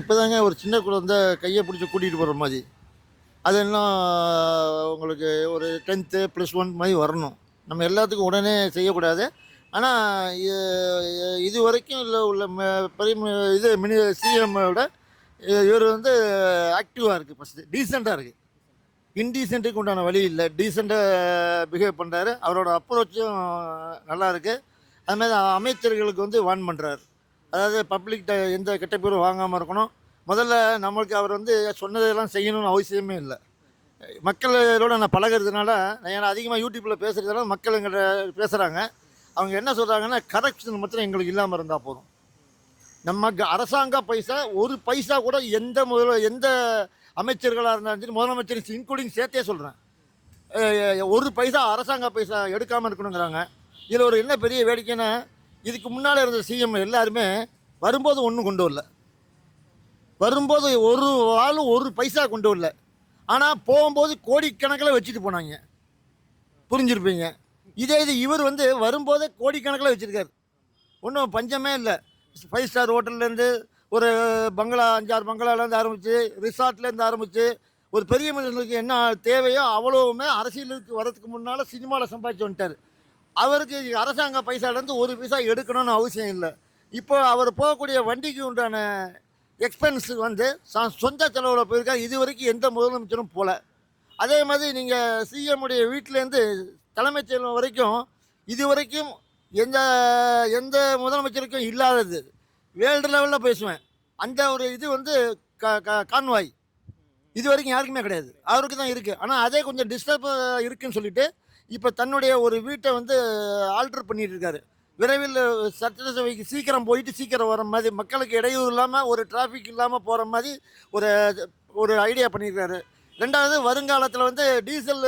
இப்போதாங்க ஒரு சின்ன குழந்தை கையை பிடிச்சி கூட்டிகிட்டு போகிற மாதிரி. அது இன்னும் உங்களுக்கு ஒரு 10th +1 மாதிரி வரணும். நம்ம எல்லாத்துக்கும் உடனே செய்யக்கூடாது. ஆனால் இது வரைக்கும் உள்ள இது சிஎம் விட இவர் வந்து ஆக்டிவாக இருக்குது. ஃபஸ்ட்டு டீசெண்டாக இருக்குது. இன்டீசென்ட்டுக்கு உண்டான வழி இல்லை. டீசெண்டாக பிஹேவ் பண்ணுறாரு. அவரோட அப்ரோச்சும் நல்லா இருக்குது. அதுமாதிரி அமைச்சர்களுக்கு வந்து வார்ன் பண்ணுறாரு. அதாவது பப்ளிக்கிட்ட எந்த கெட்ட பேரும் வாங்காமல் இருக்கணும். முதல்ல நம்மளுக்கு அவர் வந்து சொன்னதெல்லாம் செய்யணும்னு அவசியமே இல்லை. மக்களோட நான் பழகிறதுனால நான் அதிகமாக யூடியூப்பில் பேசுகிறதுனால மக்கள் எங்கிட்ட பேசுகிறாங்க. அவங்க என்ன சொல்கிறாங்கன்னா, கரப்ஷன் மாத்திரம் எங்களுக்கு இல்லாமல் இருந்தால் போதும். நம்ம அரசாங்க பைசா ஒரு பைசா கூட எந்த அமைச்சர்களாக இருந்தாலும் சரி, முதலமைச்சர் இன்க்ளூடிங் சேர்த்தே சொல்கிறேன், ஒரு பைசா அரசாங்க பைசா எடுக்காமல் இருக்கணுங்கிறாங்க. இதில் ஒரு என்ன பெரிய வேடிக்கைன்னா, இதுக்கு முன்னால் இருந்த சிஎம் எல்லாருமே வரும்போது ஒன்றும் கொண்டு வரல. வரும்போது ஒரு ஆளும் ஒரு பைசா கொண்டு வரல. ஆனால் போகும்போது கோடிக்கணக்கில் வச்சுட்டு போனாங்க. புரிஞ்சிருப்பீங்க. இது இவர் வந்து வரும்போதே கோடிக்கணக்கில் வச்சுருக்காரு. ஒன்றும் பஞ்சமே இல்லை. 5 ஸ்டார் ஹோட்டல்லேருந்து ஒரு பங்களா 5-6 பங்களாலேருந்து ஆரம்பித்து, ரிசார்ட்லேருந்து ஆரம்பித்து, ஒரு பெரிய மனிதனுக்கு என்ன தேவையோ அவ்வளோவுமே அரசியலுக்கு வரதுக்கு முன்னால் சினிமாவில் சம்பாதிச்சு வந்துட்டார். அவருக்கு அரசாங்க பைசாலேருந்து ஒரு பைசா எடுக்கணும்னு அவசியம் இல்லை. இப்போ அவர் போகக்கூடிய வண்டிக்கு உண்டான எக்ஸ்பென்ஸு வந்து சொந்த செலவில் போயிருக்காரு. இது வரைக்கும் எந்த முதலமைச்சரும் போகல. அதே மாதிரி நீங்கள் சிஎம்முடைய வீட்டிலேருந்து தலைமைச் செயலகம் வரைக்கும் இது வரைக்கும் எந்த முதலமைச்சருக்கும் இல்லாதது. வேர்ல்டு லெவலில் பேசுவேன். அந்த ஒரு இது வந்து கான்வாய் இது வரைக்கும் யாருக்குமே கிடையாது. அவருக்கு தான் இருக்குது. ஆனால் அதே கொஞ்சம் டிஸ்டர்ப் இருக்குதுன்னு சொல்லிட்டு இப்போ தன்னுடைய ஒரு வீட்டை வந்து ஆல்டர் பண்ணிட்டு இருக்காரு. விரைவில் சட்டசபைக்கு சீக்கிரம் போயிட்டு சீக்கிரம் வர மாதிரி, மக்களுக்கு இடையூறு இல்லாமல், ஒரு டிராஃபிக் இல்லாமல் போகிற மாதிரி ஒரு ஐடியா பண்ணியிருக்காரு. ரெண்டாவது, வருங்காலத்தில் வந்து டீசல்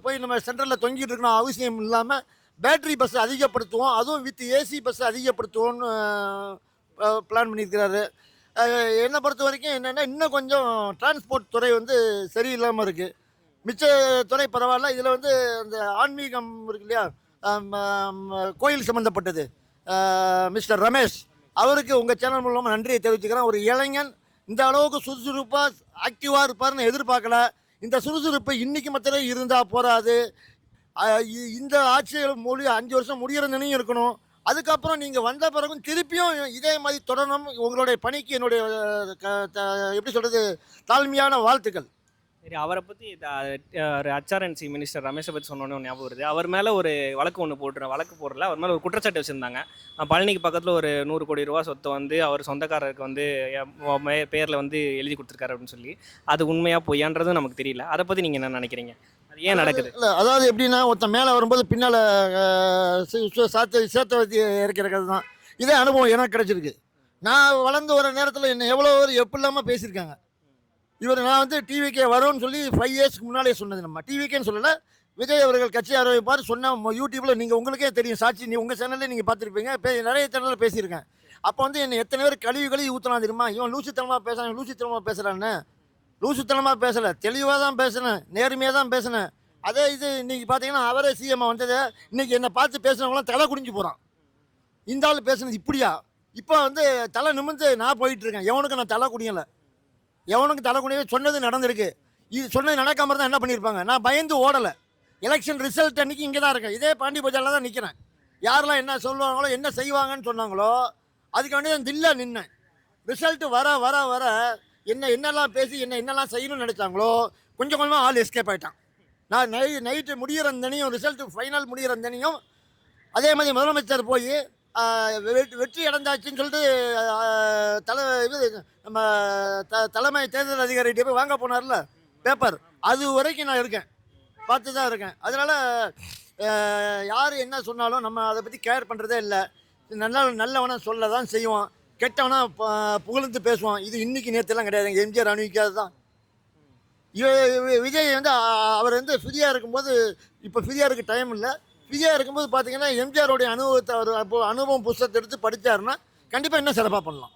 போய் நம்ம சென்ட்ரலில் தொங்கிட்டு இருக்கணும் அவசியம் இல்லாமல் பேட்டரி பஸ் அதிகப்படுத்துவோம், அதுவும் வித் ஏசி பஸ் அதிகப்படுத்துவோம்னு பிளான் பண்ணியிருக்கிறாரு. என்னை பொறுத்த வரைக்கும் என்னென்னா, இன்னும் கொஞ்சம் டிரான்ஸ்போர்ட் துறை வந்து சரியில்லாமல் இருக்குது. மிச்ச துறை பரவாயில்ல. இதில் வந்து அந்த ஆன்மீகம் இருக்கு இல்லையா, கோயில் சம்மந்தப்பட்டது, மிஸ்டர் ரமேஷ் அவருக்கு உங்கள் சேனல் மூலமாக நன்றியை தெரிவிச்சுக்கிறேன். ஒரு இளைஞன் இந்த அளவுக்கு சுறுசுறுப்பாக ஆக்டிவாக இருப்பார்னு எதிர்பார்க்கல. இந்த சுறுசுறுப்பு இன்றைக்கி மாத்திரம் இருந்தால் போகாது. இந்த ஆட்சியில் 5 வருஷம் முடிகிற நினையும் இருக்கணும். அதுக்கப்புறம் நீங்கள் வந்த பிறகும் திருப்பியும் இதே மாதிரி தொடரணும். உங்களுடைய பணிக்கு என்னுடைய எப்படி சொல்கிறது, தாழ்மையான வாழ்த்துக்கள். சரி, அவரை பற்றி ஒரு HRNC மினிஸ்டர் ரமேஷை பற்றி சொன்னோன்னே ஞாபகம் வருது. அவர் மேலே ஒரு வழக்கு போடல, அவர் மேலே ஒரு குற்றச்சாட்டு வச்சுருந்தாங்க. பழனிக்கு பக்கத்தில் ஒரு 100 கோடி ரூபா சொத்தை வந்து அவர் சொந்தக்காரருக்கு வந்து பேரில் வந்து எழுதி கொடுத்துருக்காரு அப்படின்னு சொல்லி. அது உண்மையாக பொய்யான்றதும் நமக்கு தெரியல. அதை பற்றி நீங்கள் என்ன நினைக்கிறீங்க? அது ஏன் நடக்குது? இல்லை, அதாவது எப்படின்னா, ஒருத்தன் மேலே வரும்போது பின்னால் சேர்த்த வச்சு இறக்கிறது தான். இதே அனுபவம் எனக்கு கிடச்சிருக்கு. நான் வளர்ந்து வர நேரத்தில் என்ன எவ்வளோ எப்படி இல்லாமல் பேசியிருக்காங்க. நான் வந்து டிவிக்கே வரும்னு சொல்லி 5 இயர்ஸ்க்கு முன்னாலே சொன்னது. நம்ம டிவிக்கேன்னு சொல்லலை, விஜய் அவர்கள் கட்சி ஆரம்பிப்பார் சொன்ன யூடியூப்பில் நீங்கள் உங்களுக்கே தெரியும், சாட்சி, உங்கள் சேனல்லே நீங்கள் பார்த்துருப்பீங்க. நிறைய சேனலில் பேசியிருக்கேன். அப்போ வந்து என்னை எத்தனை பேர் கழுவி ஊற்றலாம் தெரியுமா? இவன் லூசித்தனமாக பேசுகிறான்னு. லூசித்தனமாக பேசலை, தெளிவாக தான் பேசினேன், நேர்மையாக தான் பேசினேன். அதே இது இன்றைக்கி பார்த்தீங்கன்னா, அவரே சிஎம் வந்தது, இன்றைக்கி என்னை பார்த்து பேசுனவங்களாம் தலை குடிஞ்சு போகிறான். இந்த ஆள் பேசுனது இப்படியா? இப்போ வந்து தலை நிமிர்ந்து நான் போயிட்டுருக்கேன். எவனுக்கு நான் தலை குடியலை, எவனுக்கு தலை குடியவே. சொன்னது நடந்திருக்கு. இது சொன்னது நடக்காம இருந்தால் என்ன பண்ணியிருப்பாங்க? நான் பயந்து ஓடலை. எலெக்ஷன் ரிசல்ட் அன்றைக்கி இங்கே தான் இருக்கேன். இதே பாண்டி பஜாரில் தான் நிற்கிறேன். யாரெல்லாம் என்ன சொல்லுவாங்களோ, என்ன செய்வாங்கன்னு சொன்னாங்களோ, அதுக்கு வேண்டிய தில்லா நின்னேன். ரிசல்ட்டு வர வர வர என்னெல்லாம் பேசி என்னெல்லாம் செய்யணும்னு நினச்சாங்களோ, கொஞ்சம் கொஞ்சமாக ஆள் எஸ்கேப் ஆகிட்டான். நான் நைட்டு முடிகிற அந்தனையும், ரிசல்ட்டு ஃபைனல் முடிகிற அந்தனையும் அதே மாதிரி முதலமைச்சர் போய் வெற்றி அடைந்தாச்சுன்னு சொல்லிட்டு நம்ம தலைமை தேர்தல் அதிகாரிகிட்ட போய் வாங்க போனார்ல பேப்பர், அது வரைக்கும் நான் இருக்கேன், பார்த்து தான் இருக்கேன். அதனால் யார் என்ன சொன்னாலும் நம்ம அதை பற்றி கேர் பண்ணுறதே இல்லை. நல்லவனை சொல்ல தான் செய்வோம், கெட்டவனா புகழ்ந்து பேசுவான். இது இன்றைக்கி நேற்றுலாம் கிடையாது. எம்ஜிஆர் அணிவிக்காது தான். விஜய் வந்து அவர் வந்து ஃப்ரீயாக இருக்கும்போது, இப்போ ஃப்ரீயாக இருக்க டைம் இல்லை. ஃப்ரீயாக இருக்கும்போது பார்த்தீங்கன்னா, எம்ஜிஆருடைய அனுபவத்தை அவர் அனுபவம் புத்தகத்தை எடுத்து படித்தாருன்னா கண்டிப்பாக இன்னும் சிறப்பாக பண்ணலாம்.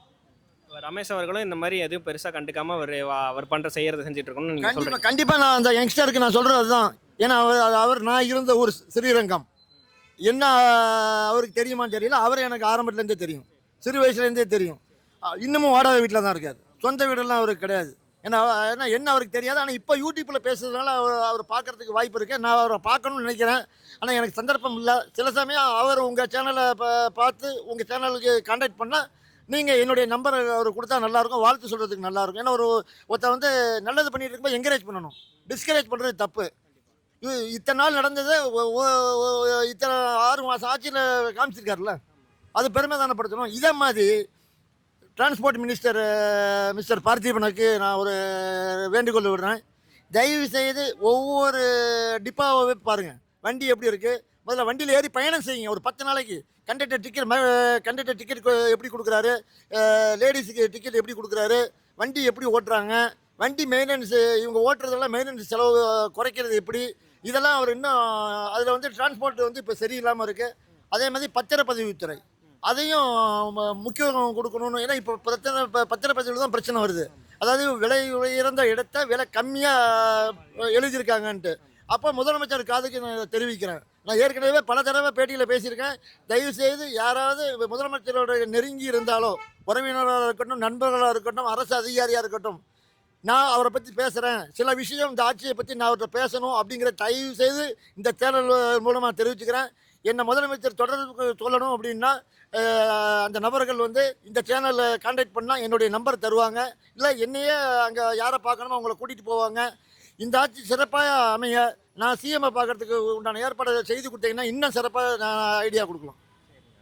ரமேஷ் அவர்களும் இந்த மாதிரி எதுவும் பெருசாக கண்டுக்காமல் அவர் பண்ணுற செய்கிறத செஞ்சுட்டு இருக்கணும்னு கண்டிப்பாக நான் அந்த யங்ஸ்டருக்கு நான் சொல்கிறது அதுதான். ஏன்னா நான் இருந்த ஒரு ஸ்ரீரங்கம் என்ன அவருக்கு தெரியுமான்னு தெரியல. அவர் எனக்கு ஆரம்பத்துலேருந்தே தெரியும், சிறு வயசுலேருந்தே தெரியும். இன்னமும் வாடகை வீட்டில் தான் இருக்கார். சொந்த வீடெல்லாம் அவருக்கு கிடையாது. ஏன்னா என்ன அவருக்கு தெரியாது. ஆனால் இப்போ யூடியூப்பில் பேசுறதுனால அவர் பார்க்கறதுக்கு வாய்ப்பு இருக்குது. நான் அவரை பார்க்கணும்னு நினைக்கிறேன். ஆனால் எனக்கு சந்தர்ப்பம் இல்லை. சில சமயம் அவர் உங்கள் சேனலை பார்த்து உங்கள் சேனலுக்கு கான்டாக்ட் பண்ணால் நீங்கள் என்னுடைய நம்பர் அவர் கொடுத்தா நல்லாயிருக்கும். வாழ்த்து சொல்கிறதுக்கு நல்லாயிருக்கும். ஏன்னா ஒருத்தர் வந்து நல்லது பண்ணிட்டு இருக்கும்போது என்கரேஜ் பண்ணணும். டிஸ்கரேஜ் பண்ணுறது தப்பு. இத்தனை நாள் நடந்தது இத்தனை 6 மாதம் ஆட்சியில் காமிச்சிருக்காருல்ல, அது பெருமை தானப்படுத்தணும். இதே மாதிரி டிரான்ஸ்போர்ட் மினிஸ்டர் மிஸ்டர் பார்த்திபனுக்கு நான் ஒரு வேண்டுகோள் விடுறேன். தயவு செய்து ஒவ்வொரு டிப்பாவை பாருங்கள், வண்டி எப்படி இருக்குது. முதல்ல வண்டியில் ஏறி பயணம் செய்யுங்க. ஒரு 10 நாளைக்கு கண்டக்டர் டிக்கெட் எப்படி கொடுக்குறாரு, லேடிஸுக்கு டிக்கெட் எப்படி கொடுக்குறாரு, வண்டி எப்படி ஓட்டுறாங்க, வண்டி மெயின்டெனன்ஸ் இவங்க ஓட்டுறதெல்லாம் மெயின்டெனன்ஸ் செலவு குறைக்கிறது எப்படி, இதெல்லாம் அவர் இன்னும் அதில் வந்து டிரான்ஸ்போர்ட் வந்து இப்போ சரியில்லாமல் இருக்குது. அதே மாதிரி பத்திரப்பதிவுத்துறை அதையும் முக்கியத்துவம் கொடுக்கணும்னு. ஏன்னா இப்போ பத்திரப்பதிவில் தான் பிரச்சனை வருது. அதாவது விலை உயர்ந்த இடத்த விலை கம்மியாக எழுதியிருக்காங்கன்ட்டு. அப்போ முதலமைச்சர் காதுக்கு நான் தெரிவிக்கிறேன். நான் ஏற்கனவே பல தடவை பேட்டியில் பேசியிருக்கேன். தயவுசெய்து யாராவது முதலமைச்சரோட நெருங்கி இருந்தாலோ, உறவினராக இருக்கட்டும், நண்பர்களாக இருக்கட்டும், அரசு அதிகாரியாக இருக்கட்டும், நான் அவரை பற்றி பேசுகிறேன், சில விஷயம் இந்த ஆட்சியை பற்றி நான் அவர்கிட்ட பேசணும் அப்படிங்கிற தயவு செய்து இந்த சேனல் மூலமாக தெரிவிச்சுக்கிறேன். என்னை முதலமைச்சர் தொடர்பு சொல்லணும் அப்படின்னா அந்த நபர்கள் வந்து இந்த சேனலில் கான்டாக்ட் பண்ணால் என்னுடைய நம்பர் தருவாங்க. இல்லை என்னையே அங்கே யாரை பார்க்கணுமோ அவங்கள கூட்டிகிட்டு போவாங்க. இந்த ஆட்சி சிறப்பாக அமைய நான் சிஎம்ஐ பார்க்கறதுக்கு உண்டான ஏற்பாடு செய்து கொடுத்தீங்கன்னா இன்னும் சிறப்பாக நான் ஐடியா கொடுக்கலாம்.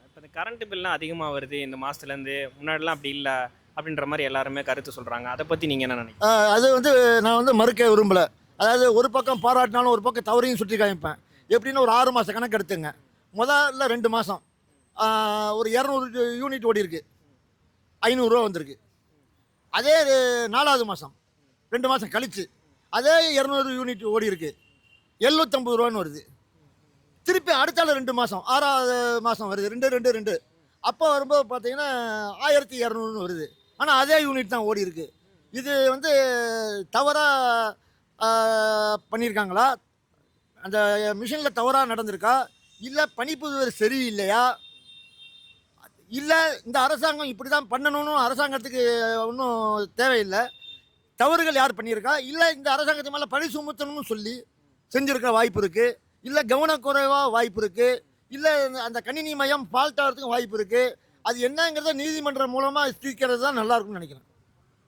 இப்போ இந்த கரண்ட் பில்லாம் அதிகமாக வருது இந்த மாதத்துலேருந்து, முன்னாடிலாம் அப்படி இல்லை அப்படின்ற மாதிரி எல்லாருமே கருத்து சொல்கிறாங்க. அதை பற்றி நீங்கள் என்ன நினைக்கிறீங்க? அது வந்து நான் வந்து மறுக்க விரும்பலை. அதாவது ஒரு பக்கம் பாராட்டினாலும் ஒரு பக்கம் தவறையும் சுற்றி காமிப்பேன். எப்படின்னு ஒரு 6 மாத கணக்கு எடுத்துங்க. முதல்ல 2 மாதம் ஒரு 200 யூனிட் ஓடி இருக்கு, 500 ரூபா வந்திருக்கு. அதே 4வது மாதம் 2 மாதம் கழிச்சு அதே 200 யூனிட் ஓடி இருக்கு, 750 ரூபான்னு வருது. திருப்பி அடுத்தால 2 மாதம் 6வது மாதம் வருது 2. அப்போ வரும்போது பார்த்தீங்கன்னா 1200 வருது. ஆனால் அதே யூனிட் தான் ஓடி இருக்கு. இது வந்து தவறாக பண்ணியிருக்காங்களா, அந்த மிஷினில் தவறாக நடந்திருக்கா, இல்லை பணிப்புரிவர் சரியில்லையா, இல்லை இந்த அரசாங்கம் இப்படி தான் பண்ணணும்னு அரசாங்கத்துக்கு ஒன்றும் தேவையில்லை, தவறுகள் யார் பண்ணியிருக்கா, இல்லை இந்த அரசாங்கத்து மேலே பழி சுமத்தணும்னு சொல்லி செஞ்சுருக்க வாய்ப்பு இருக்குது, இல்லை கவனக்குறைவாக வாய்ப்பு இருக்குது, இல்லை அந்த கணினி மையம் ஃபால்ட் ஆகிறதுக்கும் வாய்ப்பு இருக்குது. அது என்னங்கிறத நீதிமன்றம் மூலமாக தீர்க்கிறது தான் நல்லாயிருக்கும்னு நினைக்கிறேன்.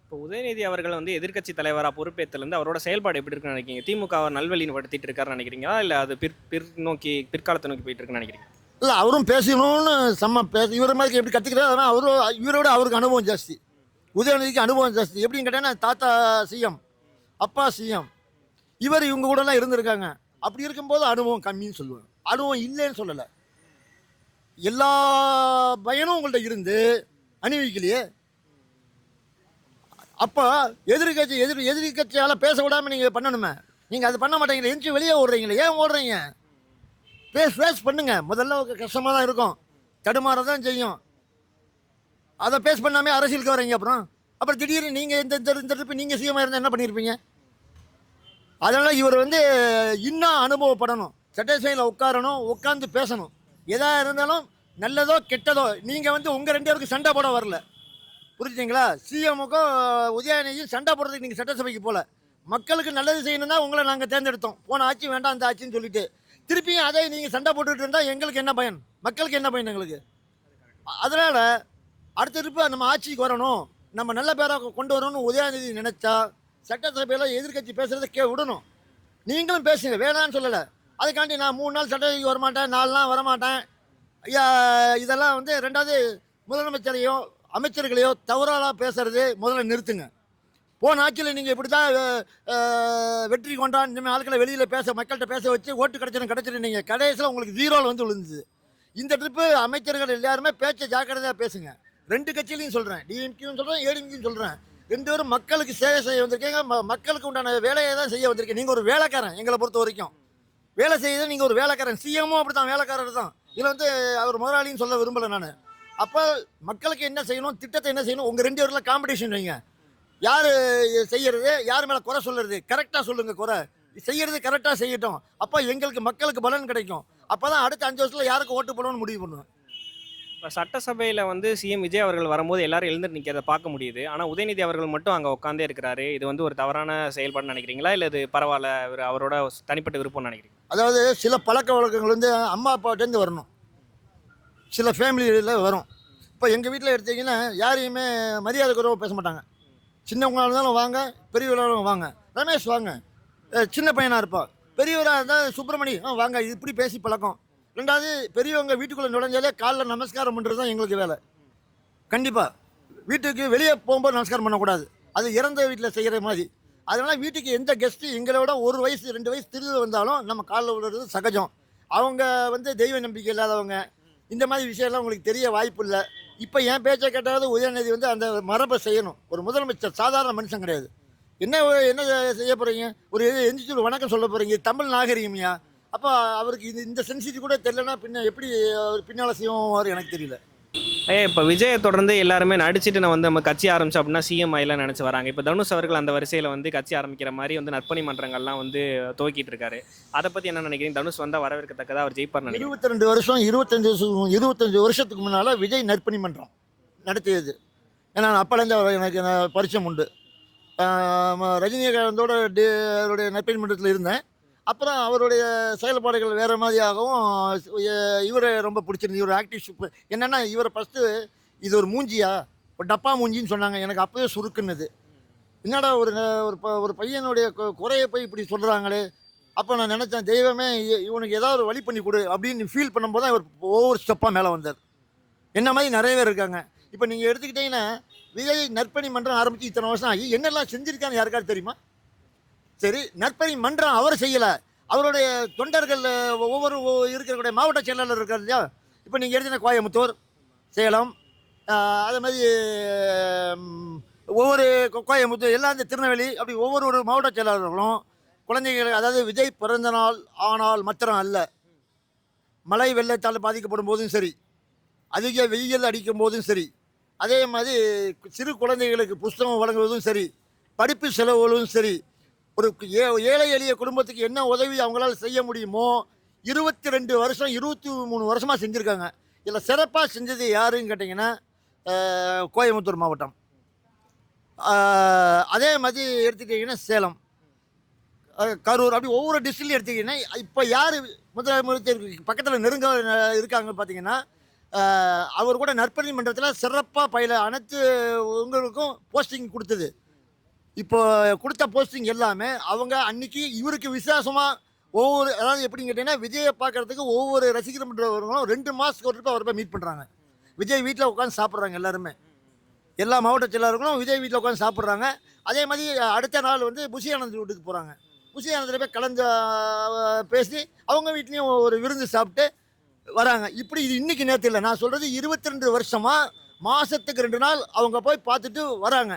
இப்போ உதயநிதி அவர்கள் வந்து எதிர்க்கட்சி தலைவராக பொறுப்பேற்றிலேருந்து அவரோட செயல்பாடு எப்படி இருக்குன்னு நினைக்கிறீங்க? திமுக நல்வழிப்படுத்திட்டு இருக்காருன்னு நினைக்கிறீங்களா, இல்லை அது பிற்காலத்தை நோக்கி போயிட்டு இருக்குன்னு நினைக்கிறீங்க? இல்லை, அவரும் பேசணும்னு இவர மாதிரி எப்படி கற்றுக்கிறாரு. ஆனால் இவரோட அவருக்கு அனுபவம் ஜாஸ்தி. உதயநிதிக்கு அனுபவம் ஜாஸ்தி. எப்படின்னு கேட்டேன்னா, தாத்தா சிஎம், அப்பா சிஎம், இவங்க கூடலாம் இருந்திருக்காங்க. அப்படி இருக்கும்போது அனுபவம் கம்மின்னு சொல்லுவேன். அனுபவம் இல்லைன்னு சொல்லலை. எல்லா பயனும் உங்கள்கிட்ட இருந்து அணிவிக்கலையே. அப்போ எதிர்கட்சியால் பேச விடாமல் நீங்கள் பண்ணணுமே. நீங்கள் அது பண்ண மாட்டீங்களே, எந்திச்சு வெளியே ஓடுறீங்களே. ஏன் ஓடுறீங்க? ஃபேஸ் பண்ணுங்க. முதல்ல கஷ்டமாக தான் இருக்கும், தடுமாற தான் செய்யும். அதை பேஸ் பண்ணாமே அரசியலுக்கு வரீங்க. அப்புறம் திடீர்னு நீங்கள் இந்த ட்ரிப்பு நீங்கள் சிஎம்மாக இருந்தால் என்ன பண்ணியிருப்பீங்க? அதனால் இவர் வந்து இன்னும் அனுபவப்படணும். சட்டசபையில் உட்காரணும், உட்காந்து பேசணும். எதாக இருந்தாலும் நல்லதோ கெட்டதோ நீங்கள் வந்து உங்கள் 2 பேருக்கு சண்டை போட வரல, புரிஞ்சுங்களா? சிஎம்முக்கும் உதயநிதியும் சண்டை போடுறதுக்கு நீங்கள் சட்டசபைக்கு போகல. மக்களுக்கு நல்லது செய்யணும்னா உங்களை நாங்கள் தேர்ந்தெடுத்தோம். போன ஆட்சி வேண்டாம் அந்த ஆட்சின்னு சொல்லிட்டு திருப்பியும் அதை நீங்கள் சண்டை போட்டுட்டு இருந்தால் எங்களுக்கு என்ன பயன்? மக்களுக்கு என்ன பயன் எங்களுக்கு? அதனால் அடுத்த திருப்பி நம்ம ஆட்சிக்கு வரணும், நம்ம நல்ல பேராக கொண்டு வரணும்னு உதயநிதி நினச்சா சட்டசபையில் எதிர்கட்சி பேசுகிறத விடணும். நீங்களும் பேசுங்க, வேணான்னு சொல்லலை. அதுக்காண்டி நான் 3 நாள் சட்டசபைக்கு வரமாட்டேன், 4 நாள் வரமாட்டேன், இதெல்லாம் வந்து 2வது முதலமைச்சரையோ அமைச்சர்களையோ தவறாக பேசுறது முதல்ல நிறுத்துங்க. போன ஆட்சியில் நீங்கள் இப்படி தான் வெற்றி கொண்டான் இனிமேல் ஆட்களை வெளியில் மக்கள்கிட்ட பேச வச்சு ஓட்டு கிடச்சிட்டு நீங்கள் கடைசியில் உங்களுக்கு 0 வந்து விழுந்துது. இந்த ட்ரிப்பு அமைச்சர்கள் எல்லாருமே பேச்சை ஜாக்கிரதையாக பேசுங்க. 2 கட்சியிலையும் சொல்கிறேன், டிஎம்கேயும் சொல்கிறேன், ஏடிஎம்கேயும் சொல்கிறேன். 2 பேரும் மக்களுக்கு சேவை செய்ய வந்திருக்கீங்க, மக்களுக்கு உண்டான வேலையை தான் செய்ய வந்திருக்கீங்க. நீங்கள் ஒரு வேலைக்காரன். எங்களை பொறுத்த வரைக்கும் வேலை செய்ய நீங்கள் ஒரு வேலைக்காரன். சிஎம்மும் அப்படி தான் வேலைக்காரர் தான். இதில் வந்து அவர் முதலாளின்னு சொல்ல விரும்பலை நான். அப்போ மக்களுக்கு என்ன செய்யணும், திட்டத்தை என்ன செய்யணும், உங்கள் 2 பேரில் காம்படிஷன் வைங்க. யார் செய்கிறது, யார் மேலே குறை சொல்கிறது, கரெக்டாக சொல்லுங்கள். குறை செய்கிறது கரெக்டாக செய்யட்டும். அப்போ எங்களுக்கு மக்களுக்கு பலன் கிடைக்கும். அப்போ தான் அடுத்த 5 வருஷத்தில் யாருக்கு ஓட்டு போடணும்னு முடிவு பண்ணுவேன். இப்போ சட்டசபையில் வந்து சிஎம் விஜய் அவர்கள் வரும்போது எல்லாரும் எழுந்து நிற்கிறத பார்க்க முடியுது. ஆனால் உதயநிதி அவர்கள் மட்டும் அங்கே உட்காந்தே இருக்கிறாரு. இது வந்து ஒரு தவறான செயல்பாடுன்னு நினைக்கிறீங்களா? இல்லை இது பரவாயில்ல, அவரோட தனிப்பட்ட விருப்பம்னு நினைக்கிறீங்க? அதாவது சில பழக்க வழக்கங்கள் வந்து அம்மா அப்பாட்டேருந்து வரணும், சில ஃபேமிலியில் வரும். இப்போ எங்கள் வீட்டில் எடுத்தீங்கன்னா யாரையுமே மரியாதை குறைவாக பேச மாட்டாங்க. சின்னவங்களாக இருந்தாலும் வாங்க, பெரியவர்களாலும் வாங்க. ரமேஷ் வாங்க, சின்ன பையனாக இருப்பான். பெரியவராக இருந்தால் சுப்பிரமணி வாங்க, இப்படி பேசி பழக்கம். ரெண்டாவது, பெரியவங்க வீட்டுக்குள்ளே நுழைஞ்சாலே காலில் நமஸ்காரம் பண்ணுறது தான் எங்களுக்கு வேலை. கண்டிப்பாக வீட்டுக்கு வெளியே போகும்போது நமஸ்காரம் பண்ணக்கூடாது, அது இறந்த வீட்டில் செய்கிற மாதிரி. அதனால் வீட்டுக்கு எந்த கெஸ்ட்டு எங்களோட 1 வயசு 2 வயசு திருது வந்தாலும் நம்ம காலில் விழுறது சகஜம். அவங்க வந்து தெய்வ நம்பிக்கை இல்லாதவங்க, இந்த மாதிரி விஷயம்லாம் உங்களுக்கு தெரிய வாய்ப்பு இல்லை. இப்போ என் பேச்சை கேட்டாவது உதயநிதி வந்து அந்த மரபை செய்யணும். ஒரு முதலமைச்சர் சாதாரண மனுஷன் கிடையாது. என்ன என்ன செய்ய போகிறீங்க? ஒரு எந்திரிச்சு வணக்கம் சொல்ல போகிறீங்க, தமிழ் நாகரிகமியா? அப்போ அவருக்கு இந்த சென்சிட்டிவ் கூட தெரியலன்னா பின்ன எப்படி அவர் பின்னால் செய்வோம் எனக்கு தெரியல. இப்போ விஜயை தொடர்ந்து எல்லாருமே நடிச்சிட்டு நான் வந்து நம்ம கட்சி ஆரம்பிச்சோம் அப்படின்னா சிஎம் ஆயிலாம் நினச்சி வராங்க. இப்போ தனுஷ் அவர்கள் அந்த வரிசையில் வந்து கட்சி ஆரம்பிக்கிற மாதிரி வந்து நற்பணி மன்றங்கள்லாம் வந்து துவக்கிட்டு இருக்காரு. அதை பற்றி என்ன நினைக்கிறீங்க? தனுஷ் வந்தால் வரவேற்கத்தக்கதா, அவர் ஜெயிப்பார் நினைக்கிறேன். 22 வருஷம் 25 வருஷத்துக்கு முன்னால் விஜய் நற்பணி மன்றம் நடத்தியது. ஏன்னா அப்போலேருந்து எனக்கு பரிச்சயம் உண்டு. ரஜினிகாந்தோட அவருடைய நற்பணி மன்றத்தில் இருந்தேன். அப்புறம் அவருடைய செயல்பாடுகள் வேறு மாதிரியாகவும் இவரை ரொம்ப பிடிச்சிருந்து. இவர் ஆக்டிவ் என்னென்னா, இவரை ஃபஸ்ட்டு இது ஒரு மூஞ்சியா, ஒரு டப்பா மூஞ்சின்னு சொன்னாங்க. எனக்கு அப்போவே சுருக்குன்னுது. என்னடா ஒரு பையனுடைய குறையை போய் இப்படி சொல்கிறாங்களே. அப்போ நான் நினச்சேன், தெய்வமே இவனுக்கு ஏதாவது ஒரு வழி பண்ணி கொடு அப்படின்னு ஃபீல் பண்ணும்போது தான் இவர் ஒவ்வொரு ஸ்டெப்பாக மேலே வந்தார். என்ன மாதிரி நிறைய பேர் இருக்காங்க. இப்போ நீங்கள் எடுத்துக்கிட்டிங்கன்னா, விஜய் நற்பணி மன்றம் ஆரம்பித்து இத்தனை வருஷம் ஆகி என்னெல்லாம் செஞ்சுருக்கான்னு யாருக்காவது தெரியுமா? சரி, நற்பணி மன்றம் அவர் செய்யலை, அவருடைய தொண்டர்கள் ஒவ்வொரு இருக்கிற மாவட்ட செயலாளர் இருக்கார் இல்லையா? இப்போ நீங்கள் எடுத்தீங்கன்னா கோயம்புத்தூர், சேலம், அதே மாதிரி ஒவ்வொரு கோயம்புத்தூர் எல்லாம் இந்த திருநெல்வேலி, அப்படி ஒவ்வொரு மாவட்ட செயலாளர்களும் குழந்தைகள், அதாவது விஜய் பிறந்த நாள் ஆனால் மாத்திரம் அல்ல, மழை வெள்ளத்தால் பாதிக்கப்படும் போதும் சரி, அதிக வெயில் அடிக்கும் போதும் சரி, அதே மாதிரி சிறு குழந்தைகளுக்கு புஸ்தகம் வழங்குவதும் சரி, படிப்பு செலவுகளும் சரி, ஒரு ஏழை எளிய குடும்பத்துக்கு என்ன உதவி அவங்களால செய்ய முடியுமோ 22 வருஷம் 23 வருஷமாக செஞ்சுருக்காங்க. இதில் சிறப்பாக செஞ்சது யாருன்னு கேட்டிங்கன்னா கோயம்புத்தூர் மாவட்டம். அதே மாதிரி எடுத்துக்கிட்டிங்கன்னா சேலம், கரூர், அப்படி ஒவ்வொரு டிஸ்ட்ரிக்ட்லையும் எடுத்துக்கிட்டிங்கன்னா இப்போ யார் முதலமைச்சர் பக்கத்தில் நெருங்க இருக்காங்க பார்த்தீங்கன்னா, அவர் கூட நற்பணி மன்றத்தில் சிறப்பாக பயில அனைத்து உங்களுக்கும் போஸ்டிங் கொடுத்தது. இப்போ கொடுத்த போஸ்டிங் எல்லாமே அவங்க அன்னைக்கு இவருக்கு விசேஷமாக ஒவ்வொரு, அதாவது எப்படின்னு கேட்டிங்கன்னா, விஜயை பார்க்குறதுக்கு ஒவ்வொரு ரசிகர் மன்றவர்களும் 2 மாதத்துக்கு ஒரு ட்ரிப் அவர் போய் மீட் பண்ணுறாங்க. விஜய் வீட்டில் உட்காந்து சாப்பிட்றாங்க எல்லாருமே. எல்லா மாவட்ட செயலாளர்களும் விஜய் வீட்டில் உட்காந்து சாப்பிட்றாங்க. அதே மாதிரி அடுத்த நாள் வந்து புஷி ஆனந்த் வீட்டுக்கு போகிறாங்க. புஷி ஆனந்தில் போய் கலந்து பேசி அவங்க வீட்லேயும் ஒரு விருந்து சாப்பிட்டு வராங்க. இப்படி இது இன்றைக்கி நேற்று இல்லை, நான் சொல்கிறது 22 வருஷமாக மாதத்துக்கு 2 நாள் அவங்க போய் பார்த்துட்டு வராங்க.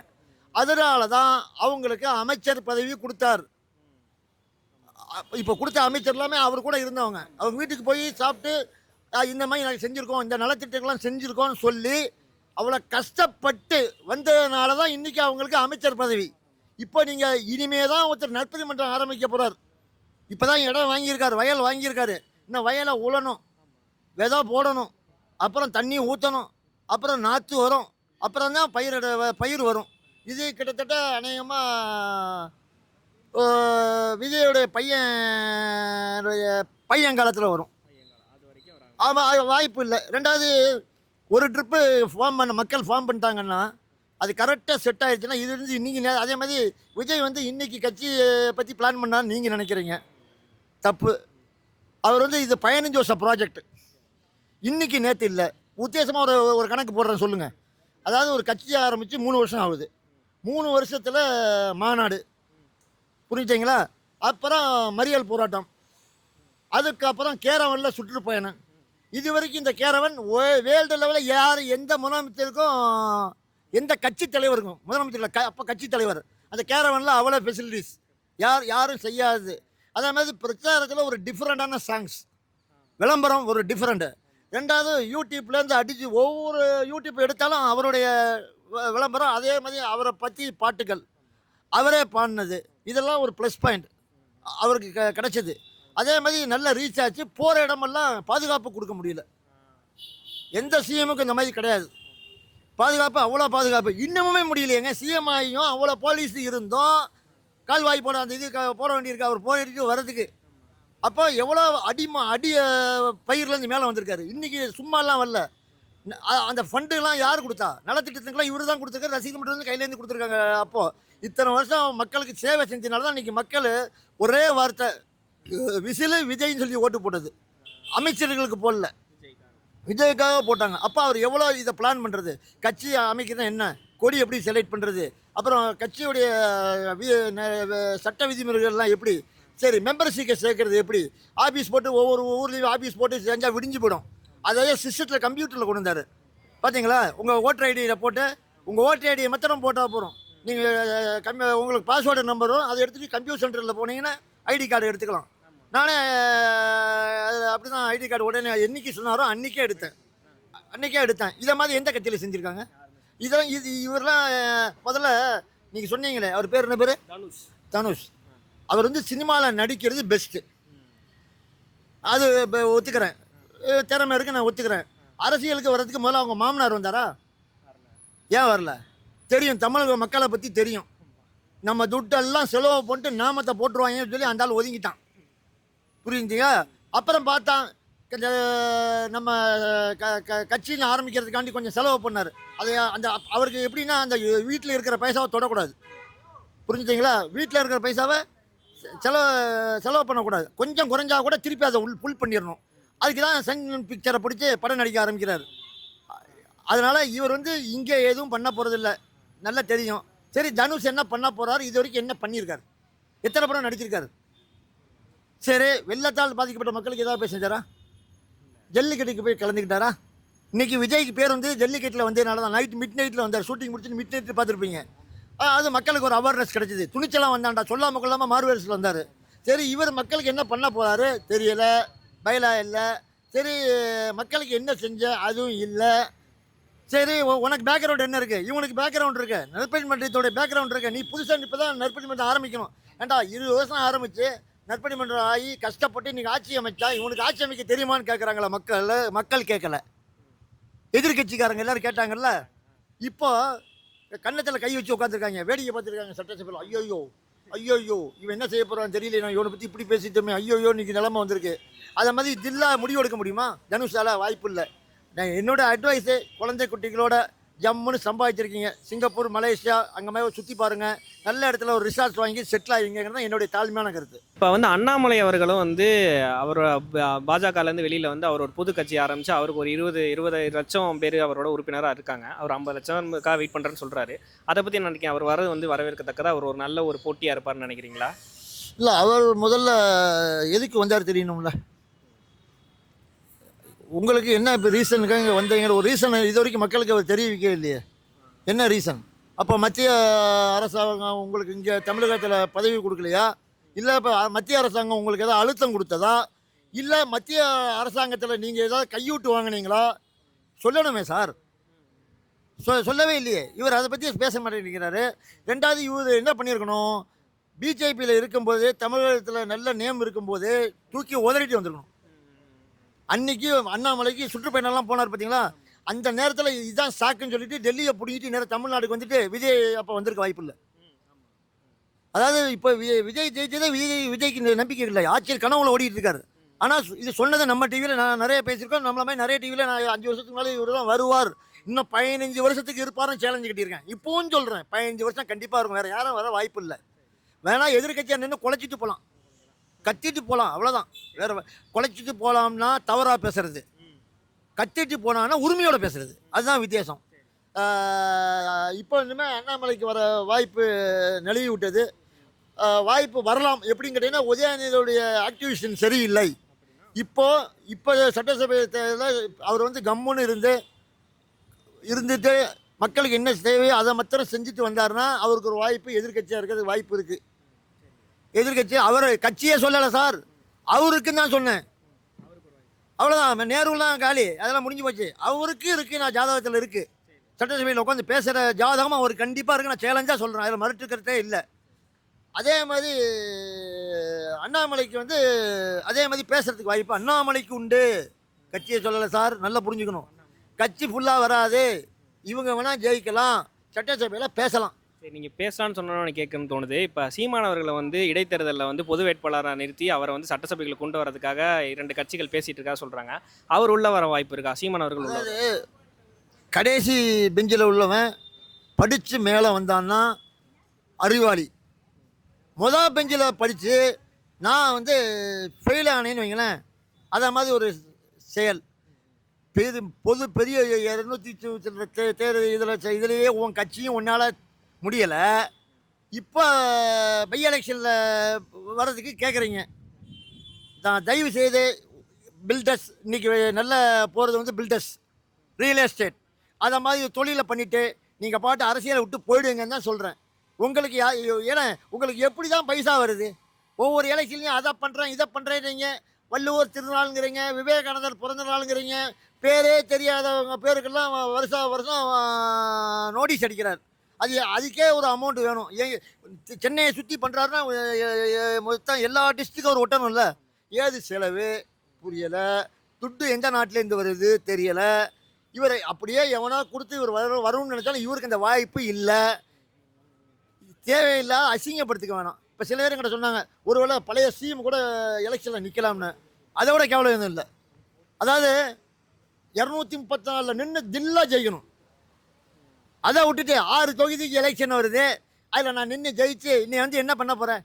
அதனால தான் அவங்களுக்கு அமைச்சர் பதவி கொடுத்தார். இப்போ கொடுத்த அமைச்சர் எல்லாமே அவர் கூட இருந்தவங்க. அவங்க வீட்டுக்கு போய் சாப்பிட்டு இந்த மாதிரி நாங்கள் செஞ்சுருக்கோம், இந்த நலத்திட்டங்கள்லாம் செஞ்சுருக்கோம்னு சொல்லி அவ்வளோ கஷ்டப்பட்டு வந்ததுனால தான் இன்றைக்கி அவங்களுக்கு அமைச்சர் பதவி. இப்போ நீங்கள் இனிமே தான் ஒருத்தர் நற்பணி மன்றம் ஆரம்பிக்க போகிறார். இப்போ தான் இடம் வாங்கியிருக்காரு, வயல் வாங்கியிருக்காரு. இன்னும் வயலை உழணும், விதை போடணும், அப்புறம் தண்ணி ஊற்றணும், அப்புறம் நாற்று வரும், அப்புறம் தான் பயிர் வரும். இது கிட்டத்தட்ட அநேகமாக விஜயோடைய பையன் காலத்தில் வரும். ஆமாம், வாய்ப்பு இல்லை. ரெண்டாவது, ஒரு ட்ரிப்பு மக்கள் ஃபார்ம் பண்ணிட்டாங்கன்னா அது கரெக்டாக செட் ஆகிடுச்சுன்னா இது வந்து இன்றைக்கி அதே மாதிரி விஜய் வந்து இன்றைக்கி கட்சியை பற்றி பிளான் பண்ணான்னு நீங்கள் நினைக்கிறீங்க, தப்பு. அவர் வந்து இது 15 வருஷம் ப்ராஜெக்ட், இன்றைக்கி நேற்று இல்லை. உத்தேசமாக ஒரு கணக்கு போடுறேன் சொல்லுங்கள். அதாவது ஒரு கட்சியை ஆரம்பித்து 3 வருஷம் ஆகுது. 3 வருஷத்தில் மாநாடு, புரிஞ்சுட்டிங்களா? அப்புறம் மறியல் போராட்டம், அதுக்கப்புறம் கேரவனில் சுற்றுப்பயணம். இது வரைக்கும் இந்த கேரவன் வேர்ல்டு லெவலில் யார் எந்த முதலமைச்சருக்கும் எந்த கட்சி தலைவருக்கும், முதலமைச்சரில் அப்போ கட்சி தலைவர், அந்த கேரவனில் அவ்வளோ ஃபெசிலிட்டிஸ் யாரும் செய்யாது. அதே மாதிரி பிரச்சாரத்தில் ஒரு டிஃப்ரெண்ட்டான சாங்ஸ், விளம்பரம் ஒரு டிஃப்ரெண்ட்டு. ரெண்டாவது, யூடியூப்லேருந்து அடித்து ஒவ்வொரு யூடியூப் எடுத்தாலும் அவருடைய விளம்பரம், அதே மாதிரி அவரை பற்றி பாட்டுகள், அவரே பாடினது, இதெல்லாம் ஒரு ப்ளஸ் பாயிண்ட் அவருக்கு கிடைச்சது. அதே மாதிரி நல்ல ரீச் ஆச்சு. போகிற இடமெல்லாம் பாதுகாப்பு கொடுக்க முடியல. எந்த சிஎம்முக்கும் இந்த மாதிரி கிடையாது. பாதுகாப்பு அவ்வளோ பாதுகாப்பு இன்னமுமே முடியலையேங்க. சிஎம் ஆகியும் அவ்வளோ போலீஸ் இருந்தும் கால்வாய் போட அந்த இது போட வேண்டியிருக்கு அவர் போயிட்டு வர்றதுக்கு. அப்போ எவ்வளோ அடி பயிர்லேருந்து மேலே வந்திருக்காரு. இன்றைக்கி சும்மாலாம் வரல. அந்த ஃபண்டுலாம் யார் கொடுத்தா? நலத்திட்டத்துக்கெல்லாம் இவர் தான் கொடுத்துருக்காரு. ரசீது மட்டும் வந்து கையிலேருந்து கொடுத்துருக்காங்க. அப்போது இத்தனை வருஷம் மக்களுக்கு சேவை செஞ்சதுனால தான் இன்றைக்கி மக்கள் ஒரே வார்த்தை விசிலு விஜய்ன்னு சொல்லி ஓட்டு போட்டது. அமைச்சர்களுக்கு போடல, விஜய்க்காக போட்டாங்க. அப்போ அவர் எவ்வளோ இதை பிளான் பண்ணுறது, கட்சி அமைக்கிறது என்ன, கொடி எப்படி செலக்ட் பண்ணுறது, அப்புறம் கட்சியுடைய சட்ட விதிமுறைகள்லாம் எப்படி, சரி மெம்பர்ஷிப்பை சேர்க்கறது எப்படி, ஆஃபீஸ் போட்டு ஒவ்வொரு ஊர்லேயும் ஆஃபீஸ் போட்டு செஞ்சால் விடிஞ்சு போயிடும். அதையே சிஸ்டத்தில் கம்ப்யூட்டரில் கொண்டு வந்தார் பார்த்தீங்களா. உங்கள் ஓட்டர் ஐடியில் போட்டு உங்கள் ஓட்டர் ஐடியை மாத்திரம் போட்டால் போகிறோம். நீங்கள் உங்களுக்கு பாஸ்வேர்டு நம்பரும் அதை எடுத்துகிட்டு கம்ப்யூட்டர் சென்டரில் போனீங்கன்னா ஐடி கார்டு எடுத்துக்கலாம். நானே அப்படி தான் ஐடி கார்டு உடனே என்றைக்கு சொன்னாரோ அன்றைக்கே எடுத்தேன். இதை மாதிரி எந்த கட்சியில் செஞ்சுருக்காங்க? இவரெலாம் முதல்ல நீங்கள் சொன்னீங்களே, அவர் பேர் என்ன பேர்? தனுஷ். அவர் வந்து சினிமாவில் நடிக்கிறது பெஸ்ட்டு, அது ஒத்துக்கிறேன். திறமை இருக்குது, நான் ஒத்துக்கிறேன். அரசியலுக்கு வர்றதுக்கு முதல்ல அவங்க மாமனார் வந்தாரா? ஏன் வரல? தெரியும், தமிழக மக்களை பற்றி தெரியும். நம்ம துட்டெல்லாம் செலவு பண்ணிட்டு நாமத்தை போட்டுருவாங்கன்னு சொல்லி அந்த ஆள் ஒதுங்கிட்டான். புரிஞ்சுங்க. அப்புறம் பார்த்தான் நம்ம கட்சின்னு ஆரம்பிக்கிறதுக்காண்டி கொஞ்சம் செலவு பண்ணார். அது அந்த அவருக்கு எப்படின்னா அந்த வீட்டில் இருக்கிற பைசாவை தொடக்கூடாது. புரிஞ்சுட்டிங்களா? வீட்டில் இருக்கிற பைசாவை செலவு பண்ணக்கூடாது. கொஞ்சம் குறைஞ்சா கூட திருப்பி அதை புல் பண்ணிடணும். அதுக்கு தான் சன் பிக்சரை பிடிச்சி படம் நடிக்க ஆரம்பிக்கிறார். அதனால் இவர் வந்து இங்கே எதுவும் பண்ண போகிறதில்ல, நல்லா தெரியும். சரி, தனுஷ் என்ன பண்ண போகிறாரு, இது வரைக்கும் என்ன பண்ணியிருக்காரு, எத்தனை படம் நடிச்சிருக்காரு? சரி, வெள்ளத்தால் பாதிக்கப்பட்ட மக்களுக்கு ஏதாவது போய் செஞ்சாரா? ஜல்லிக்கட்டுக்கு போய் கலந்துக்கிட்டாரா? இன்றைக்கி விஜய்க்கு பேர் வந்து ஜல்லிக்கட்டில் வந்ததுனால தான். மிட் நைட்டில் வந்தார், ஷூட்டிங் முடிச்சுட்டு மிட் நைட்டில் பார்த்துருப்பீங்க. அது மக்களுக்கு ஒரு அவேர்னஸ் கிடைச்சிது. துணிச்சலாம் வந்தாண்டா, சொல்லாமல் கொள்ளாமல் மார்வேல்ஸில் வந்தார். சரி, இவர் மக்களுக்கு என்ன பண்ண போகிறாரு தெரியலை, பயலா இல்லை. சரி, மக்களுக்கு என்ன செஞ்ச அதுவும் இல்லை. சரி, உனக்கு பேக்ரவுண்ட் என்ன இருக்குது, இவனுக்கு பேக்ரவுண்ட் இருக்கு, நற்பணி மன்றத்தோட பேக்ரவுண்ட் இருக்கு. நீ புதுசாக இப்போ தான் நற்பணி மன்றம் ஆரம்பிக்கணும். ஏண்டா 20 வருஷம் ஆரம்பித்து நற்பணி மன்றம் ஆகி கஷ்டப்பட்டு இன்றைக்கி ஆட்சி அமைச்சா இவனுக்கு ஆட்சி அமைக்க தெரியுமான்னு கேட்குறாங்களா மக்கள் கேட்கல. எதிர்கட்சிக்காரங்க எல்லோரும் கேட்டாங்கல்ல. இப்போ கன்னத்தில் கை வச்சு உட்காந்துருக்காங்க, வேடிக்கை பார்த்துருக்காங்க சட்டசபையில். ஐயோ இவன் என்ன செய்ய போகிறான்னு தெரியல, நான் இவனை பற்றி இப்படி பேசிட்டோமே, ஐயோ இன்னைக்கு நிலைமை வந்திருக்கு. அதை மாதிரி தில்லா முடிவு எடுக்க முடியுமா? தனுஷால வாய்ப்பு இல்லை. நான் என்னோட அட்வைஸு, குழந்தை குட்டிகளோட ஜம்முன்னு சம்பாதிச்சிருக்கீங்க, சிங்கப்பூர் மலேசியா அங்கே மாதிரி சுற்றி பாருங்கள், நல்ல இடத்துல ஒரு ரிசார்ட்ஸ் வாங்கி செட்டில் ஆகிங்கிறது தான் என்னுடைய தாழ்மையான கருத்து. இப்போ வந்து அண்ணாமலை அவர்களும் வந்து அவர் பாஜகலேருந்து வெளியில் வந்து அவர் ஒரு புது கட்சி ஆரம்பித்து அவருக்கு ஒரு 20 லட்சம் பேர் அவரோட உறுப்பினராக இருக்காங்க. அவர் 50 லட்சம்க்காக வெயிட் பண்ணுறேன்னு சொல்கிறாரு. அதை பற்றி நான் நினைக்கிறேன், அவர் வரது வந்து வரவேற்கத்தக்கதாக, அவர் ஒரு நல்ல ஒரு போட்டியாக இருப்பார்னு நினைக்கிறீங்களா? இல்லை, அவர் முதல்ல எதுக்கு வந்தார் தெரியணும்ல. உங்களுக்கு என்ன இப்போ ரீசனுக்காக இங்கே வந்தீங்கிற ஒரு ரீசன் இது வரைக்கும் மக்களுக்கு அவர் தெரிவிக்கவே இல்லையே. என்ன ரீசன்? அப்போ மத்திய அரசாங்கம் உங்களுக்கு இங்கே தமிழகத்தில் பதவி கொடுக்கலையா? இல்லை இப்போ மத்திய அரசாங்கம் உங்களுக்கு ஏதாவது அழுத்தம் கொடுத்ததா? இல்லை மத்திய அரசாங்கத்தில் நீங்கள் ஏதாவது கையூட்டு வாங்கினீங்களா? சொல்லணுமே சார். சொல்லவே இல்லையே. இவர் அதை பற்றி பேச மாட்டேங்கிறாரு. ரெண்டாவது, இவர் என்ன பண்ணியிருக்கணும், பிஜேபியில் இருக்கும்போது தமிழகத்தில் நல்ல நேம் இருக்கும்போது தூக்கி உதறிட்டு வந்துருக்கணும். அன்றைக்கி அண்ணாமலைக்கு சுற்றுப்பயணம்லாம் போனார் பார்த்தீங்களா, அந்த நேரத்தில் இதுதான் சாக்குன்னு சொல்லிட்டு டெல்லியை பிடிக்கிட்டு நேரம் தமிழ்நாடுக்கு வந்துட்டு விஜய் அப்போ வந்திருக்க வாய்ப்பு இல்லை. அதாவது இப்போ விஜய் ஜெயிச்சதே விஜய்க்கு இந்த நம்பிக்கை இல்லை, ஆட்சியர் கனவுல ஓடிட்டு இருக்காரு. ஆனால் இது சொன்னதை நம்ம டிவியில் நான் நிறைய பேசியிருக்கோம். நம்மள மாதிரி நிறைய டிவியில் நான் 5 வருஷத்துக்கு மேலே இவர் தான் வருவார், இன்னும் 15 வருஷத்துக்கு இருப்பாருன்னு சேலஞ்சு கட்டியிருக்கேன். இப்போவும் சொல்கிறேன், 15 வருஷம் கண்டிப்பாக இருக்கும், வேறு யாரும் வர வாய்ப்பு இல்லை. வேணா எதிர்கட்சியாக நின்று குலைச்சிட்டு போகலாம், கத்திட்டு போகலாம், அவ்வளோதான். வேறு குலைச்சிட்டு போகலாம்னா தவறாக பேசுறது, கத்திட்டு போனான்னா உரிமையோடு பேசுறது, அதுதான் வித்தியாசம். இப்போ இனிமேல் அண்ணாமலைக்கு வர வாய்ப்பு நழுவி விட்டது. வாய்ப்பு வரலாம். எப்படின்னு கேட்டிங்கன்னா, உதயநிதியுடைய ஆக்டிவிஷன் சரியில்லை. இப்போ சட்டசபை தேர்தலில் அவர் வந்து கம்முன்னு இருந்துட்டு மக்களுக்கு என்ன தேவையோ அதை மாத்திரம் செஞ்சுட்டு வந்தாருன்னா அவருக்கு ஒரு வாய்ப்பு, எதிர்கட்சியாக இருக்கிறது வாய்ப்பு இருக்குது. எதிர்கட்சி அவர் கட்சியே சொல்லலை சார், அவருக்குன்னு தான் சொன்னேன், அவ்வளோதான். நேருலாம் காலி, அதெல்லாம் முடிஞ்சு போச்சு. அவருக்கு இருக்குது, நான் ஜாதகத்தில் இருக்குது, சட்டசபையில் உட்காந்து பேசுகிற ஜாதகமாக அவர் கண்டிப்பாக இருக்குது, நான் சேலஞ்சாக சொல்கிறேன், அதில் மறுத்துக்கிறதே இல்லை. அதே மாதிரி அண்ணாமலைக்கு வந்து அதே மாதிரி பேசுகிறதுக்கு வாய்ப்பு அண்ணாமலைக்கு உண்டு, கட்சியை சொல்லலை சார், நல்லா புரிஞ்சுக்கணும். கட்சி ஃபுல்லாக வராது, இவங்க வேணால் ஜெயிக்கலாம், சட்டசபையில் பேசலாம். சரி, நீங்கள் பேசலான்னு சொன்னோன்னு கேட்கணும்னு தோணுது. இப்போ சீமான் அவர்களை வந்து இடைத்தேர்தலில் வந்து பொது வேட்பாளராக நிறுத்தி அவரை வந்து சட்டசபைக்குள்ள கொண்டு வரதுக்காக 2 கட்சிகள் பேசிட்டு இருக்கா சொல்கிறாங்க. அவர் உள்ள வர வாய்ப்பு இருக்கா? சீமான் அவர்கள் உள்ள அதாவது கடைசி பெஞ்சில் உள்ளவன் படித்து மேலே வந்தான்னா அறிவாளி. பெஞ்சில் படித்து நான் வந்து ஃபெயில் ஆனேன்னு வைங்களேன், அதை மாதிரி ஒரு செயல் பெரிய 200 இதுலேயே உன் கட்சியும் உன்னால் முடியலை, இப்போ பை எலெக்ஷனில் வர்றதுக்கு கேட்குறீங்க. நான் தயவு செய்து பில்டர்ஸ் இன்றைக்கி நல்ல போகிறது வந்து பில்டர்ஸ், ரியல் எஸ்டேட், அதை மாதிரி தொழிலை பண்ணிவிட்டு நீங்கள் பாட்டு அரசியலை விட்டு போயிடுங்கன்னு தான் சொல்கிறேன். உங்களுக்கு ஏன்னா உங்களுக்கு எப்படி தான் பைசா வருது? ஒவ்வொரு எலெக்ஷன்லையும் அதை பண்ணுறேன் இதை பண்ணுறேன்றீங்க, வள்ளுவர் திருநாளுங்கிறீங்க, விவேகானந்தர் பிறந்த நாளுங்கிறீங்க, பேரே தெரியாதவங்க பேருக்கெல்லாம் வருஷம் நோட்டீஸ் அடிக்கிறார். அதுக்கே ஒரு அமௌண்ட் வேணும். சென்னையை சுற்றி பண்ணுறாருன்னா மொத்தம் எல்லா டிஸ்ட்ரிக்டும் அவர் ஒட்டணும்ல. ஏது செலவு புரியலை, துட்டு எந்த நாட்டிலேருந்து வருது தெரியலை. இவரை அப்படியே எவனா கொடுத்து இவர் வரும்னு நினச்சாலும் இவருக்கு அந்த வாய்ப்பு இல்லை. தேவையில்லாத அசிங்கப்படுத்திக்க வேணாம். இப்போ சில பேர் கிட்ட சொன்னாங்க ஒருவேளை பழைய சிஎம் கூட எலெக்ஷனில் நிற்கலாம்னு. அதை விட கேவலம் எதுவும் இல்லை. அதாவது 234 நின்று தில்லாக ஜெயிக்கணும். அதை விட்டுட்டு 6 தொகுதிக்கு எலெக்ஷன் வருது, அதில் நான் நின்று ஜெயிச்சு நீ வந்து என்ன பண்ண போகிறேன்?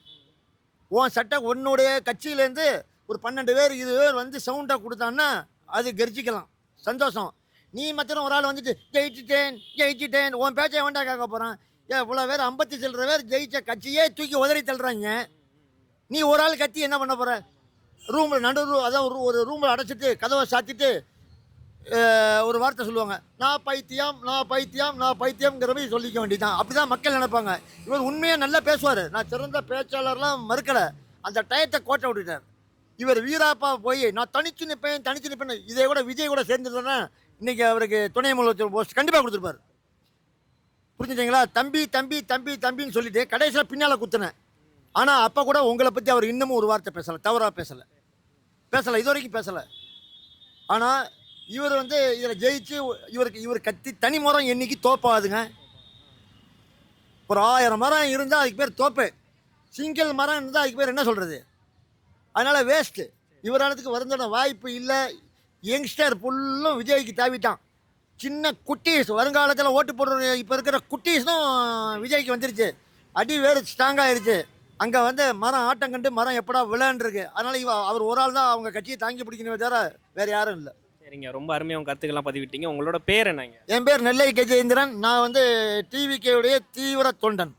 உன் சட்டம் உன்னுடைய கட்சியிலேருந்து ஒரு 12 பேர் 20 பேர் வந்து சவுண்டாக கொடுத்தான்னா அது கர்ஜிக்கலாம், சந்தோஷம். நீ மற்ற ஒரு ஆள் வந்துட்டு ஜெயிச்சிட்டேன் உன் பேச்சை வேண்டா கேட்க போகிறான். இவ்வளோ பேர் 50 சில்லற பேர் ஜெயிச்ச கட்சியே தூக்கி உதறி தள்ளுறாங்க. நீ ஒரு ஆள் கத்தி என்ன பண்ண போகிற? ரூமில் அதான் ஒரு ரூமில் அடைச்சிட்டு கதவை சாத்திட்டு ஒரு வார்த்தை சொல்லுவாங்க, நான் பைத்தியம்ங்கிற மாதிரி சொல்லிக்க வேண்டியதான். அப்படி தான் மக்கள் நினைப்பாங்க. இவர் உண்மையாக நல்லா பேசுவார், நான் சிறந்த பேச்சாளர்லாம் மறுக்கலை, அந்த டயத்தை கோட்டை விட்டுட்டார். இவர் வீராப்பா போய் நான் தனிச்சு நிற்பேன் இதை கூட விஜய் கூட சேர்ந்துருந்தேன்னா இன்றைக்கி அவருக்கு துணை முதலமைச்சர் போஸ்ட் கண்டிப்பாக கொடுத்துருப்பார். புரிஞ்சுட்டீங்களா? தம்பின்னு சொல்லிட்டு கடைசியில் பின்னால் குத்துனேன். ஆனால் அப்போ கூட உங்களை பற்றி அவர் இன்னமும் ஒரு வார்த்தை பேசலை, தவறாக பேசலை, இது வரைக்கும் பேசலை. ஆனால் இவர் வந்து இதில் ஜெயிச்சு இவர் கத்தி தனி மரம் என்னைக்கு தோப்பாதுங்க. ஒரு 1000 மரம் இருந்தால் அதுக்கு பேர் தோப்பு, சிங்கிள் மரம் இருந்தால் அதுக்கு பேர் என்ன சொல்கிறது? அதனால் வேஸ்ட்டு. இவரானதுக்கு வருந்தான வாய்ப்பு இல்லை. யங்ஸ்டர் ஃபுல்லும் விஜய்க்கு தாவிட்டான். சின்ன குட்டீஸ் வருங்காலத்தில் ஓட்டு போடுற இப்போ இருக்கிற குட்டீஸும் விஜய்க்கு வந்துருச்சு. அடி வேறு ஸ்ட்ராங்காகிருச்சு. அங்கே வந்து மரம் ஆட்டம் கண்டு மரம் எப்படா விளையாண்டுருக்கு. அதனால் அவர் ஒரு ஆள் தான் அவங்க கட்சியை தாங்கி பிடிக்கணுமே தவிர வேறு யாரும் இல்லை. சரிங்க, ரொம்ப அருமையாக உங்கள் கருத்துக்கெல்லாம் பதிவிட்டீங்க. உங்களோட பேர் என்னங்க? என் பேர் நெல்லை கஜேந்திரன். நான் வந்து டிவிகேவுடைய தீவிர தொண்டன்.